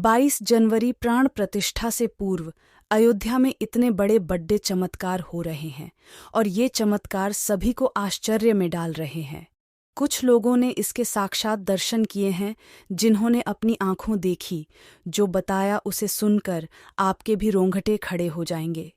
22 जनवरी प्राण प्रतिष्ठा से पूर्व अयोध्या में इतने बड़े बड़े चमत्कार हो रहे हैं और ये चमत्कार सभी को आश्चर्य में डाल रहे हैं। कुछ लोगों ने इसके साक्षात दर्शन किए हैं, जिन्होंने अपनी आंखों देखी। जो बताया उसे सुनकर आपके भी रोंगटे खड़े हो जाएंगे।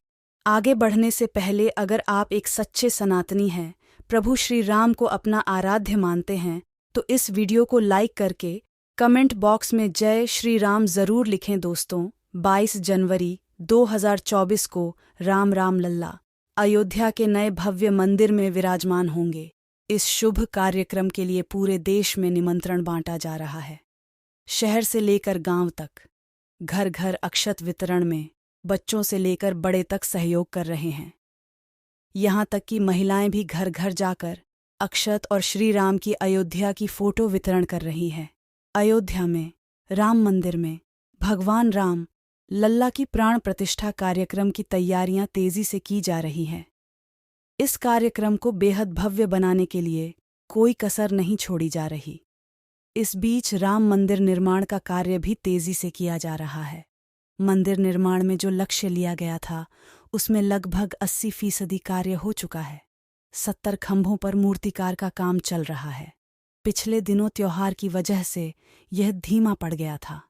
आगे बढ़ने से पहले अगर आप एक सच्चे सनातनी हैं, प्रभु श्री राम को अपना आराध्य मानते हैं, तो इस वीडियो को लाइक करके कमेंट बॉक्स में जय श्री राम जरूर लिखें। दोस्तों, 22 जनवरी 2024 को राम राम लल्ला अयोध्या के नए भव्य मंदिर में विराजमान होंगे। इस शुभ कार्यक्रम के लिए पूरे देश में निमंत्रण बांटा जा रहा है। शहर से लेकर गांव तक, घर घर अक्षत वितरण में बच्चों से लेकर बड़े तक सहयोग कर रहे हैं। यहां तक कि महिलाएं भी घर घर जाकर अक्षत और श्री राम की अयोध्या की फोटो वितरण कर रही हैं। अयोध्या में राम मंदिर में भगवान राम लल्ला की प्राण प्रतिष्ठा कार्यक्रम की तैयारियां तेजी से की जा रही हैं। इस कार्यक्रम को बेहद भव्य बनाने के लिए कोई कसर नहीं छोड़ी जा रही। इस बीच राम मंदिर निर्माण का कार्य भी तेजी से किया जा रहा है। मंदिर निर्माण में जो लक्ष्य लिया गया था, उसमें लगभग 80% कार्य हो चुका है। 70 खंभों पर मूर्तिकार का काम चल रहा है। पिछले दिनों त्योहार की वजह से यह धीमा पड़ गया था,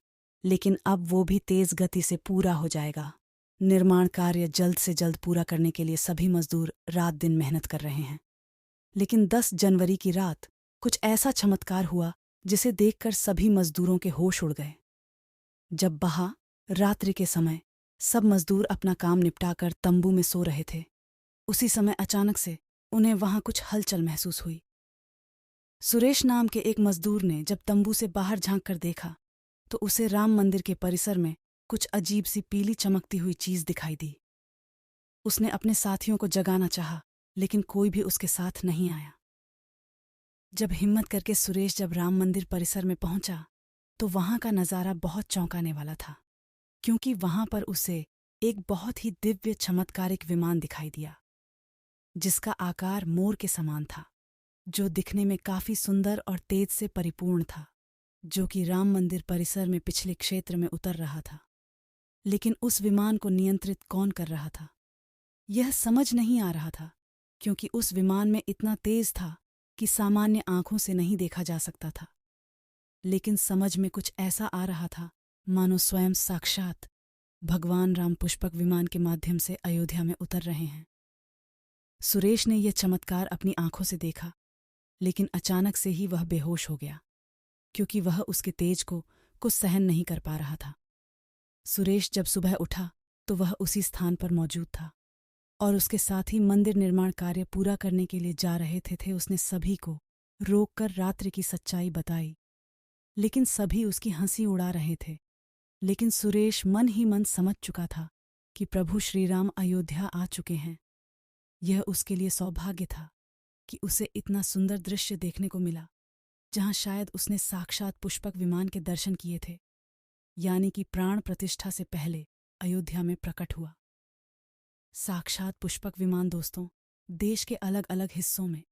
लेकिन अब वो भी तेज गति से पूरा हो जाएगा। निर्माण कार्य जल्द से जल्द पूरा करने के लिए सभी मजदूर रात दिन मेहनत कर रहे हैं। लेकिन 10 जनवरी की रात कुछ ऐसा चमत्कार हुआ जिसे देखकर सभी मजदूरों के होश उड़ गए। जब रात्रि के समय सब मजदूर अपना काम निपटाकर तंबू में सो रहे थे, उसी समय अचानक से उन्हें वहां कुछ हलचल महसूस हुई। सुरेश नाम के एक मजदूर ने जब तंबू से बाहर झांक कर देखा, तो उसे राम मंदिर के परिसर में कुछ अजीब सी पीली चमकती हुई चीज दिखाई दी। उसने अपने साथियों को जगाना चाहा, लेकिन कोई भी उसके साथ नहीं आया। जब हिम्मत करके सुरेश जब राम मंदिर परिसर में पहुंचा, तो वहां का नजारा बहुत चौंकाने वाला था, क्योंकि वहां पर उसे एक बहुत ही दिव्य चमत्कारिक विमान दिखाई दिया, जिसका आकार मोर के समान था, जो दिखने में काफी सुंदर और तेज से परिपूर्ण था, जो कि राम मंदिर परिसर में पिछले क्षेत्र में उतर रहा था। लेकिन उस विमान को नियंत्रित कौन कर रहा था, यह समझ नहीं आ रहा था, क्योंकि उस विमान में इतना तेज था कि सामान्य आंखों से नहीं देखा जा सकता था। लेकिन समझ में कुछ ऐसा आ रहा था मानो स्वयं साक्षात भगवान राम पुष्पक विमान के माध्यम से अयोध्या में उतर रहे हैं। सुरेश ने यह चमत्कार अपनी आंखों से देखा, लेकिन अचानक से ही वह बेहोश हो गया, क्योंकि वह उसके तेज को कुछ सहन नहीं कर पा रहा था। सुरेश जब सुबह उठा तो वह उसी स्थान पर मौजूद था और उसके साथ ही मंदिर निर्माण कार्य पूरा करने के लिए जा रहे थे। उसने सभी को रोककर रात्रि की सच्चाई बताई, लेकिन सभी उसकी हंसी उड़ा रहे थे। लेकिन सुरेश मन ही मन समझ चुका था कि प्रभु श्री राम अयोध्या आ चुके हैं। यह उसके लिए सौभाग्य था कि उसे इतना सुंदर दृश्य देखने को मिला, जहां शायद उसने साक्षात पुष्पक विमान के दर्शन किए थे, यानी कि प्राण प्रतिष्ठा से पहले अयोध्या में प्रकट हुआ साक्षात पुष्पक विमान। दोस्तों, देश के अलग अलग हिस्सों में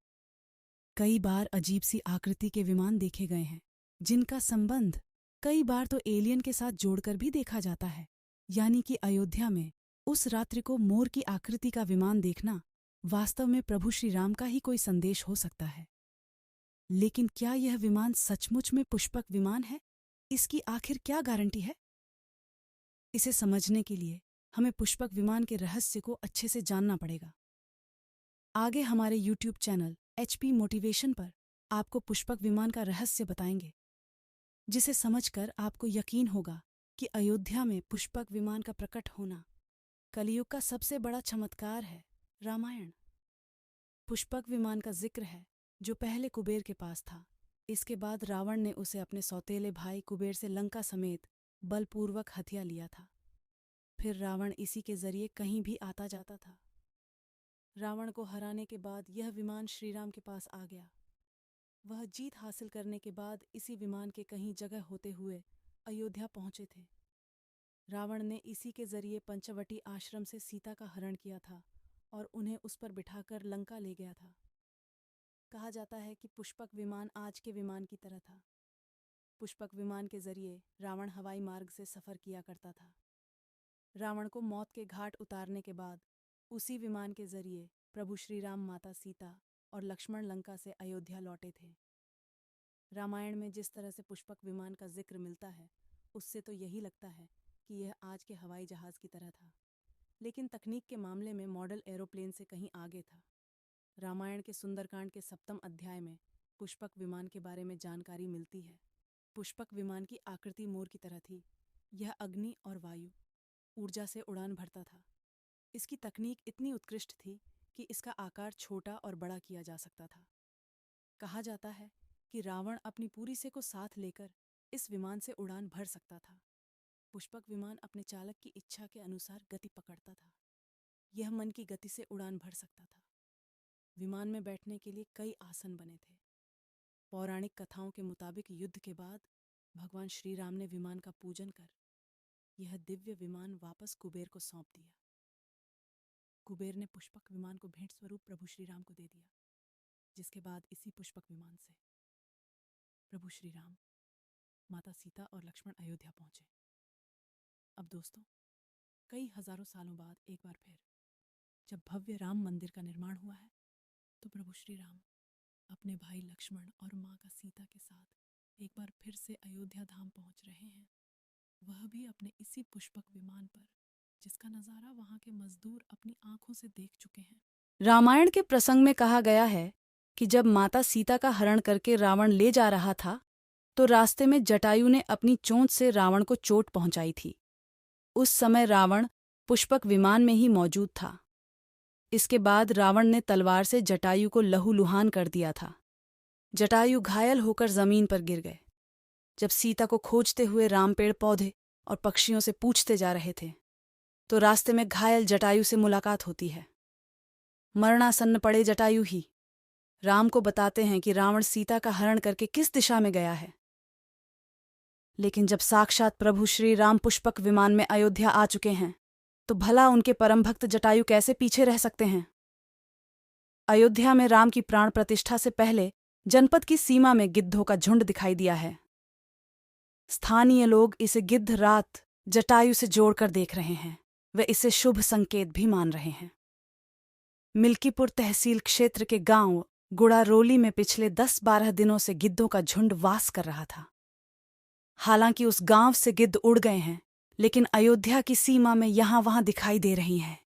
कई बार अजीब सी आकृति के विमान देखे गए हैं, जिनका संबंध कई बार तो एलियन के साथ जोड़कर भी देखा जाता है। यानी कि अयोध्या में उस रात्रि को मोर की आकृति का विमान देखना वास्तव में प्रभु श्री राम का ही कोई संदेश हो सकता है। लेकिन क्या यह विमान सचमुच में पुष्पक विमान है? इसकी आखिर क्या गारंटी है? इसे समझने के लिए हमें पुष्पक विमान के रहस्य को अच्छे से जानना पड़ेगा। आगे हमारे YouTube चैनल HP मोटिवेशन पर आपको पुष्पक विमान का रहस्य बताएंगे, जिसे समझकर आपको यकीन होगा कि अयोध्या में पुष्पक विमान का प्रकट होना कलयुग का सबसे बड़ा चमत्कार है। रामायण पुष्पक विमान का जिक्र है, जो पहले कुबेर के पास था। इसके बाद रावण ने उसे अपने सौतेले भाई कुबेर से लंका समेत बलपूर्वक हथिया लिया था। फिर रावण इसी के जरिए कहीं भी आता जाता था। रावण को हराने के बाद यह विमान श्री राम के पास आ गया। वह जीत हासिल करने के बाद इसी विमान के कहीं जगह होते हुए अयोध्या पहुंचे थे। रावण ने इसी के जरिए पंचवटी आश्रम से सीता का हरण किया था और उन्हें उस पर बिठाकर लंका ले गया था। कहा जाता है कि पुष्पक विमान आज के विमान की तरह था। पुष्पक विमान के जरिए रावण हवाई मार्ग से सफर किया करता था। रावण को मौत के घाट उतारने के बाद उसी विमान के जरिए प्रभु श्री राम, माता सीता और लक्ष्मण लंका से अयोध्या लौटे थे। रामायण में जिस तरह से पुष्पक विमान का जिक्र मिलता है, उससे तो यही लगता है कि यह आज के हवाई जहाज की तरह था, लेकिन तकनीक के मामले में मॉडल एरोप्लेन से कहीं आगे था। रामायण के सुंदरकांड के 7वें अध्याय में पुष्पक विमान के बारे में जानकारी मिलती है। पुष्पक विमान की आकृति मोर की तरह थी। यह अग्नि और वायु ऊर्जा से उड़ान भरता था। इसकी तकनीक इतनी उत्कृष्ट थी कि इसका आकार छोटा और बड़ा किया जा सकता था। कहा जाता है कि रावण अपनी पूरी सेना को साथ लेकर इस विमान से उड़ान भर सकता था। पुष्पक विमान अपने चालक की इच्छा के अनुसार गति पकड़ता था। यह मन की गति से उड़ान भर सकता था। विमान में बैठने के लिए कई आसन बने थे। पौराणिक कथाओं के मुताबिक युद्ध के बाद भगवान श्री राम ने विमान का पूजन कर यह दिव्य विमान वापस कुबेर को सौंप दिया। कुबेर ने पुष्पक विमान को भेंट स्वरूप प्रभु श्री राम को दे दिया, जिसके बाद इसी पुष्पक विमान से प्रभु श्री राम, माता सीता और लक्ष्मण अयोध्या पहुंचे। अब दोस्तों, कई हजारों सालों बाद एक बार फिर जब भव्य राम मंदिर का निर्माण हुआ है, तो प्रभु श्री राम अपने भाई लक्ष्मण और माँ का सीता के साथ एक बार फिर से अयोध्या धाम पहुंच रहे हैं, वह भी अपने इसी पुष्पक विमान पर, जिसका नजारा वहां के मजदूर अपनी आंखों से देख चुके हैं। रामायण के प्रसंग में कहा गया है कि जब माता सीता का हरण करके रावण ले जा रहा था, तो रास्ते में जटायु ने अपनी चोंच से रावण को चोट पहुंचाई थी। उस समय रावण पुष्पक विमान में ही मौजूद था। इसके बाद रावण ने तलवार से जटायु को लहूलुहान कर दिया था। जटायु घायल होकर जमीन पर गिर गए। जब सीता को खोजते हुए राम पेड़ पौधे और पक्षियों से पूछते जा रहे थे, तो रास्ते में घायल जटायु से मुलाकात होती है। मरणासन्न पड़े जटायु ही राम को बताते हैं कि रावण सीता का हरण करके किस दिशा में गया है। लेकिन जब साक्षात प्रभु श्री राम पुष्पक विमान में अयोध्या आ चुके हैं, तो भला उनके परम भक्त जटायु कैसे पीछे रह सकते हैं। अयोध्या में राम की प्राण प्रतिष्ठा से पहले जनपद की सीमा में गिद्धों का झुंड दिखाई दिया है। स्थानीय लोग इसे गिद्ध रात जटायु से जोड़कर देख रहे हैं। वे इसे शुभ संकेत भी मान रहे हैं। मिल्कीपुर तहसील क्षेत्र के गांव गुड़ारोली में पिछले 10-12 दिनों से गिद्धों का झुंड वास कर रहा था। हालांकि उस गांव से गिद्ध उड़ गए हैं, लेकिन अयोध्या की सीमा में यहां-वहां दिखाई दे रही हैं।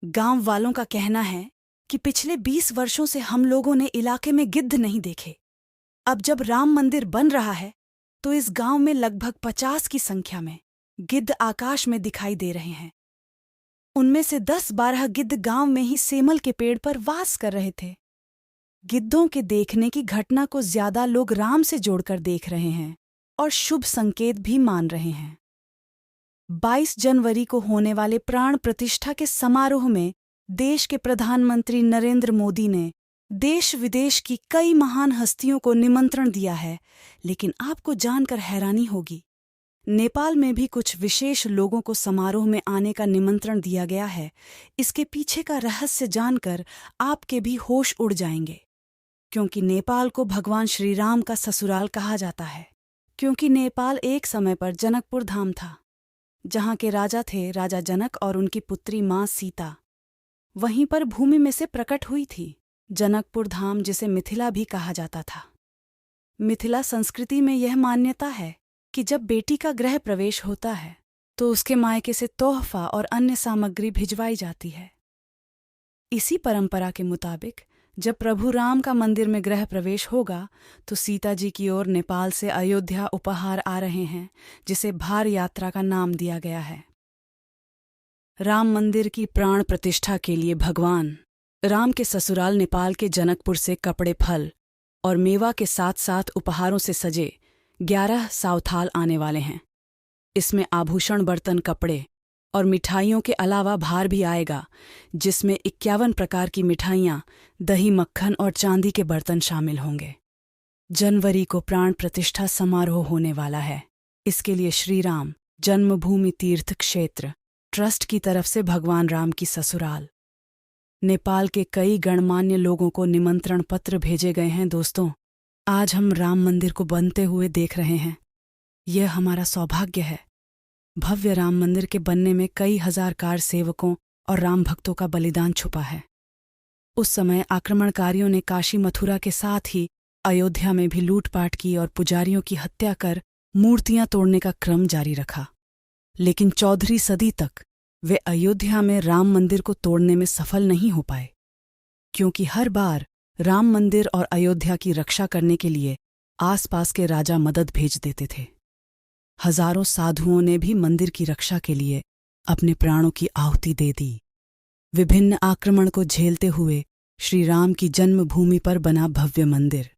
गांव वालों का कहना है कि पिछले 20 वर्षों से हम लोगों ने इलाके में गिद्ध नहीं देखे। अब जब राम मंदिर बन रहा है, तो इस गांव में लगभग 50 की संख्या में गिद्ध आकाश में दिखाई दे रहे हैं। उनमें से 10-12 गिद्ध गांव में ही सेमल के पेड़ पर वास कर रहे थे। गिद्धों के देखने की घटना को ज्यादा लोग राम से जोड़कर देख रहे हैं और शुभ संकेत भी मान रहे हैं। 22 जनवरी को होने वाले प्राण प्रतिष्ठा के समारोह में देश के प्रधानमंत्री नरेंद्र मोदी ने देश विदेश की कई महान हस्तियों को निमंत्रण दिया है, लेकिन आपको जानकर हैरानी होगी, नेपाल में भी कुछ विशेष लोगों को समारोह में आने का निमंत्रण दिया गया है। इसके पीछे का रहस्य जानकर आपके भी होश उड़ जाएंगे, क्योंकि नेपाल को भगवान श्री राम का ससुराल कहा जाता है। क्योंकि नेपाल एक समय पर जनकपुर धाम था, जहाँ के राजा थे राजा जनक और उनकी पुत्री माँ सीता। वहीं पर भूमि में से प्रकट हुई थी जनकपुर धाम, जिसे मिथिला भी कहा जाता था। मिथिला संस्कृति में यह मान्यता है कि जब बेटी का गृह प्रवेश होता है, तो उसके मायके से तोहफा और अन्य सामग्री भिजवाई जाती है। इसी परंपरा के मुताबिक जब प्रभु राम का मंदिर में गृह प्रवेश होगा, तो सीता जी की ओर नेपाल से अयोध्या उपहार आ रहे हैं, जिसे भार यात्रा का नाम दिया गया है। राम मंदिर की प्राण प्रतिष्ठा के लिए भगवान राम के ससुराल नेपाल के जनकपुर से कपड़े, फल और मेवा के साथ साथ उपहारों से सजे 11 सावथाल आने वाले हैं। इसमें आभूषण, बर्तन, कपड़े और मिठाइयों के अलावा भार भी आएगा, जिसमें 51 प्रकार की मिठाइयाँ, दही, मक्खन और चांदी के बर्तन शामिल होंगे। जनवरी को प्राण प्रतिष्ठा समारोह होने वाला है। इसके लिए श्री राम जन्मभूमि तीर्थ क्षेत्र ट्रस्ट की तरफ से भगवान राम की ससुराल नेपाल के कई गणमान्य लोगों को निमंत्रण पत्र भेजे गए हैं। दोस्तों, आज हम राम मंदिर को बनते हुए देख रहे हैं। यह हमारा सौभाग्य है। भव्य राम मंदिर के बनने में कई हजार कार सेवकों और राम भक्तों का बलिदान छुपा है। उस समय आक्रमणकारियों ने काशी मथुरा के साथ ही अयोध्या में भी लूटपाट की और पुजारियों की हत्या कर मूर्तियां तोड़ने का क्रम जारी रखा। लेकिन 14वीं सदी तक वे अयोध्या में राम मंदिर को तोड़ने में सफल नहीं हो पाए, क्योंकि हर बार राम मंदिर और अयोध्या की रक्षा करने के लिए आसपास के राजा मदद भेज देते थे। हजारों साधुओं ने भी मंदिर की रक्षा के लिए अपने प्राणों की आहुति दे दी। विभिन्न आक्रमण को झेलते हुए श्री राम की जन्मभूमि पर बना भव्य मंदिर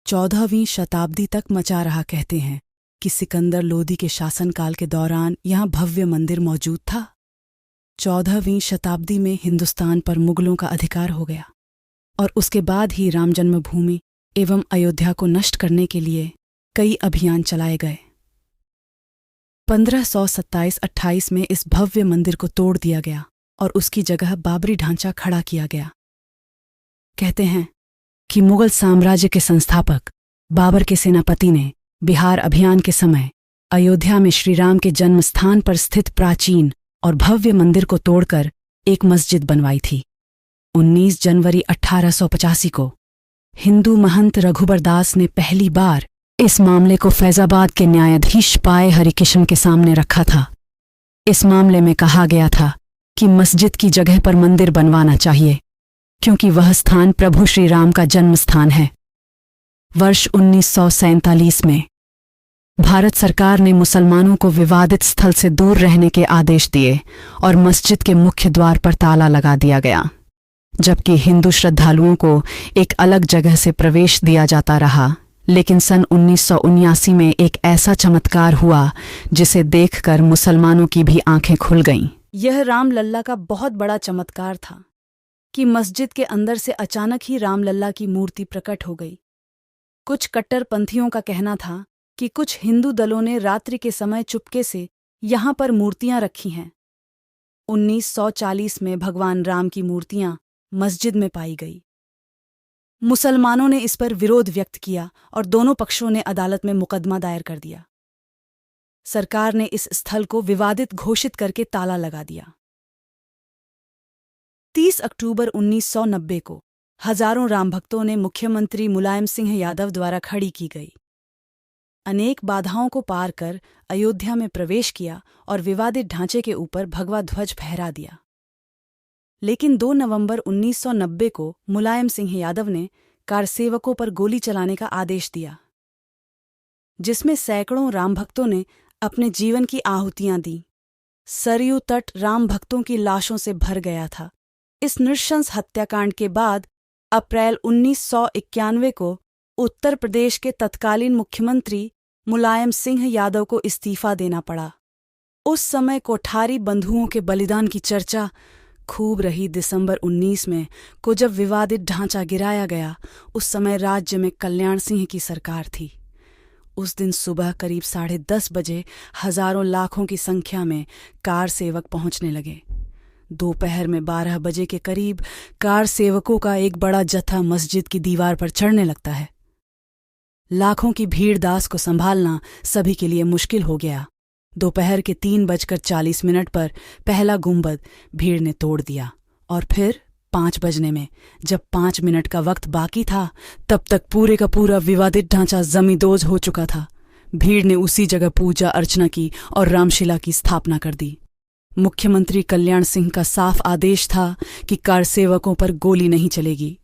14वीं शताब्दी तक मचा रहा। कहते हैं कि सिकंदर लोदी के शासनकाल के दौरान यहाँ भव्य मंदिर मौजूद था। 14वीं शताब्दी में हिंदुस्तान पर मुगलों का अधिकार हो गया और उसके बाद ही राम जन्मभूमि एवं अयोध्या को नष्ट करने के लिए कई अभियान चलाए गए। 1527-28 में इस भव्य मंदिर को तोड़ दिया गया और उसकी जगह बाबरी ढांचा खड़ा किया गया। कहते हैं कि मुगल साम्राज्य के संस्थापक बाबर के सेनापति ने बिहार अभियान के समय अयोध्या में श्रीराम के जन्म स्थान पर स्थित प्राचीन और भव्य मंदिर को तोड़कर एक मस्जिद बनवाई थी। 19 जनवरी 1885 को हिंदू महंत रघुबर दास ने पहली बार इस मामले को फैजाबाद के न्यायाधीश पाए हरिकिशन के सामने रखा था। इस मामले में कहा गया था कि मस्जिद की जगह पर मंदिर बनवाना चाहिए, क्योंकि वह स्थान प्रभु श्री राम का जन्म स्थान है। वर्ष 1947 में भारत सरकार ने मुसलमानों को विवादित स्थल से दूर रहने के आदेश दिए और मस्जिद के मुख्य द्वार पर ताला लगा दिया गया, जबकि हिंदू श्रद्धालुओं को एक अलग जगह से प्रवेश दिया जाता रहा। लेकिन सन 1979 में एक ऐसा चमत्कार हुआ जिसे देखकर मुसलमानों की भी आंखें खुल गईं। यह रामलल्ला का बहुत बड़ा चमत्कार था कि मस्जिद के अंदर से अचानक ही रामलल्ला की मूर्ति प्रकट हो गई। कुछ कट्टरपंथियों का कहना था कि कुछ हिंदू दलों ने रात्रि के समय चुपके से यहां पर मूर्तियां रखी हैं। 1940 में भगवान राम की मूर्तियां मस्जिद में पाई गई। मुसलमानों ने इस पर विरोध व्यक्त किया और दोनों पक्षों ने अदालत में मुकदमा दायर कर दिया। सरकार ने इस स्थल को विवादित घोषित करके ताला लगा दिया। 30 अक्टूबर 1990 को हजारों राम भक्तों ने मुख्यमंत्री मुलायम सिंह यादव द्वारा खड़ी की गई अनेक बाधाओं को पार कर अयोध्या में प्रवेश किया और विवादित ढांचे के ऊपर भगवा ध्वज फहरा दिया। लेकिन 2 नवंबर 1990 को मुलायम सिंह यादव ने कारसेवकों पर गोली चलाने का आदेश दिया, जिसमें सैकड़ों राम भक्तों ने अपने जीवन की आहुतियां दी। सरयू तट राम भक्तों की लाशों से भर गया था। इस नृशंस हत्याकांड के बाद अप्रैल 1991 को उत्तर प्रदेश के तत्कालीन मुख्यमंत्री मुलायम सिंह यादव को इस्तीफा देना पड़ा। उस समय कोठारी बंधुओं के बलिदान की चर्चा खूब रही। दिसंबर 19 में को जब विवादित ढांचा गिराया गया, उस समय राज्य में कल्याण सिंह की सरकार थी। उस दिन सुबह करीब 10:30 बजे हजारों लाखों की संख्या में कार सेवक पहुंचने लगे। दोपहर में 12 बजे के करीब कार सेवकों का एक बड़ा जत्था मस्जिद की दीवार पर चढ़ने लगता है। लाखों की भीड़ दास को संभालना सभी के लिए मुश्किल हो गया। दोपहर के 3:40 पर पहला गुंबद भीड़ ने तोड़ दिया और फिर 5 बजने में, जब 5 मिनट का वक्त बाकी था, तब तक पूरे का पूरा विवादित ढांचा जमींदोज हो चुका था। भीड़ ने उसी जगह पूजा अर्चना की और रामशिला की स्थापना कर दी। मुख्यमंत्री कल्याण सिंह का साफ आदेश था कि कारसेवकों पर गोली नहीं चलेगी।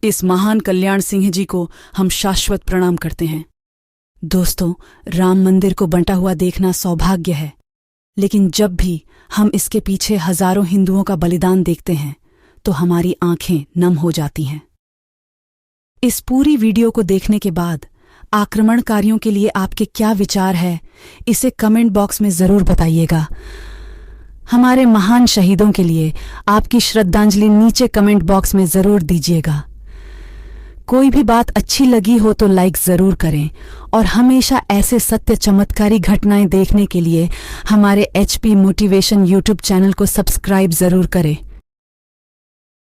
इस महान कल्याण सिंह जी को हम शाश्वत प्रणाम करते हैं। दोस्तों, राम मंदिर को बंटा हुआ देखना सौभाग्य है, लेकिन जब भी हम इसके पीछे हजारों हिंदुओं का बलिदान देखते हैं तो हमारी आंखें नम हो जाती हैं। इस पूरी वीडियो को देखने के बाद आक्रमणकारियों के लिए आपके क्या विचार है, इसे कमेंट बॉक्स में जरूर बताइएगा। हमारे महान शहीदों के लिए आपकी श्रद्धांजलि नीचे कमेंट बॉक्स में जरूर दीजिएगा। कोई भी बात अच्छी लगी हो तो लाइक जरूर करें और हमेशा ऐसे सत्य चमत्कारी घटनाएं देखने के लिए हमारे HP मोटिवेशन YouTube चैनल को सब्सक्राइब जरूर करें।